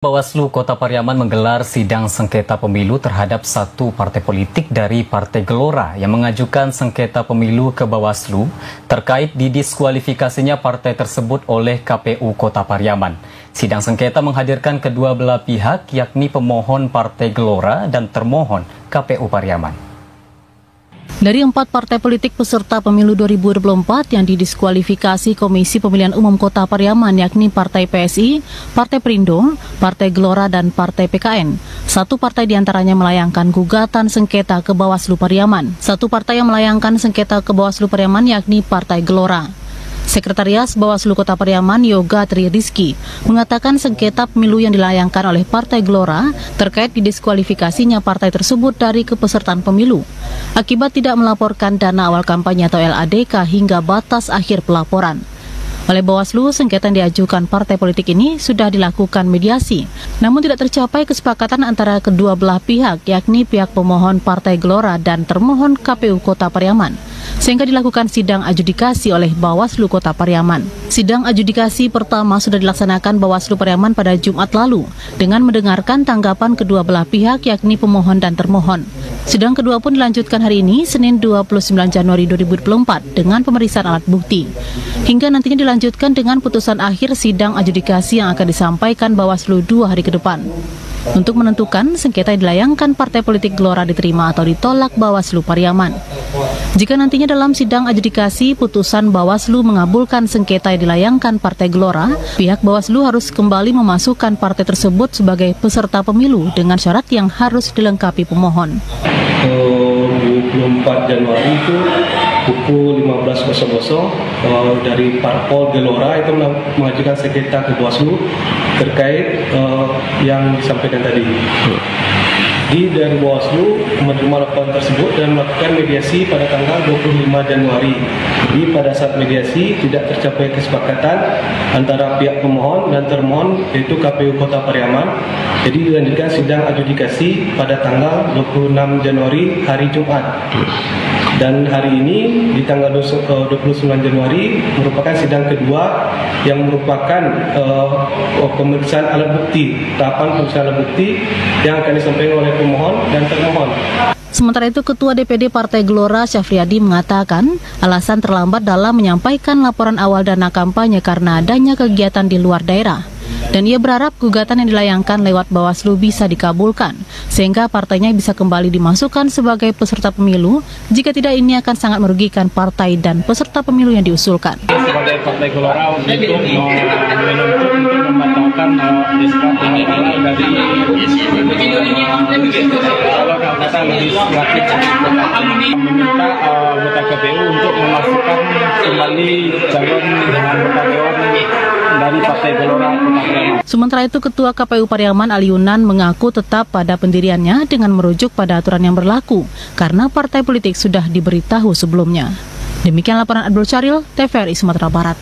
Bawaslu Kota Pariaman menggelar sidang sengketa pemilu terhadap satu partai politik dari Partai Gelora yang mengajukan sengketa pemilu ke Bawaslu terkait didiskualifikasinya partai tersebut oleh KPU Kota Pariaman. Sidang sengketa menghadirkan kedua belah pihak, yakni pemohon Partai Gelora dan termohon KPU Pariaman. Dari 4 partai politik peserta pemilu 2024 yang didiskualifikasi Komisi Pemilihan Umum Kota Pariaman, yakni Partai PSI, Partai Perindo, Partai Gelora, dan Partai PKN. Satu partai diantaranya melayangkan gugatan sengketa ke Bawaslu Pariaman. Satu partai yang melayangkan sengketa ke Bawaslu Pariaman yakni Partai Gelora. Sekretaris Bawaslu Kota Pariaman Yoga Tri Rizky mengatakan sengketa pemilu yang dilayangkan oleh Partai Gelora terkait didiskualifikasinya partai tersebut dari kepesertaan pemilu akibat tidak melaporkan dana awal kampanye atau LADK hingga batas akhir pelaporan. Oleh Bawaslu, sengketa yang diajukan partai politik ini sudah dilakukan mediasi, namun tidak tercapai kesepakatan antara kedua belah pihak, yakni pihak pemohon Partai Gelora dan termohon KPU Kota Pariaman, sehingga dilakukan sidang adjudikasi oleh Bawaslu Kota Pariaman. Sidang adjudikasi pertama sudah dilaksanakan Bawaslu Pariaman pada Jumat lalu dengan mendengarkan tanggapan kedua belah pihak, yakni pemohon dan termohon. Sidang kedua pun dilanjutkan hari ini, Senin 29 Januari 2024, dengan pemeriksaan alat bukti. Hingga nantinya dilanjutkan dengan putusan akhir sidang adjudikasi yang akan disampaikan Bawaslu 2 hari ke depan. Untuk menentukan sengketa yang dilayangkan partai politik Gelora diterima atau ditolak Bawaslu Pariaman. Jika nantinya dalam sidang adjudikasi putusan Bawaslu mengabulkan sengketa yang dilayangkan Partai Gelora, pihak Bawaslu harus kembali memasukkan partai tersebut sebagai peserta pemilu dengan syarat yang harus dilengkapi pemohon. 24 Januari itu pukul 15.00 dari Parpol Gelora itu mengajukan sengketa ke Bawaslu terkait yang disampaikan tadi. Dari Bawaslu menerima laporan tersebut dan melakukan mediasi pada tanggal 25 Januari. Jadi pada saat mediasi tidak tercapai kesepakatan antara pihak pemohon dan termohon, yaitu KPU Kota Pariaman. Jadi dilanjutkan sidang adjudikasi pada tanggal 26 Januari hari Jumat. Dan hari ini di tanggal 29 Januari merupakan sidang kedua yang merupakan pemeriksaan alat bukti, tahapan pemeriksaan alat bukti yang akan disampaikan oleh pemohon dan termohon. Sementara itu, Ketua DPD Partai Gelora Syafriadi mengatakan alasan terlambat dalam menyampaikan laporan awal dana kampanye karena adanya kegiatan di luar daerah. Dan ia berharap gugatan yang dilayangkan lewat Bawaslu bisa dikabulkan, sehingga partainya bisa kembali dimasukkan sebagai peserta pemilu. Jika tidak, ini akan sangat merugikan partai dan peserta pemilu yang diusulkan. Sebagai Partai Gelora untuk menuntut untuk membatalkan SK penyelenggara dari kalau kata lebih relatif meminta anggota KPU untuk memasukkan kembali calon anggota dewan dari Partai Gelora. Sementara itu, Ketua KPU Pariaman Ali Yunan mengaku tetap pada pendiriannya dengan merujuk pada aturan yang berlaku karena partai politik sudah diberitahu sebelumnya. Demikian laporan Abdul Syaril, TVRI Sumatera Barat.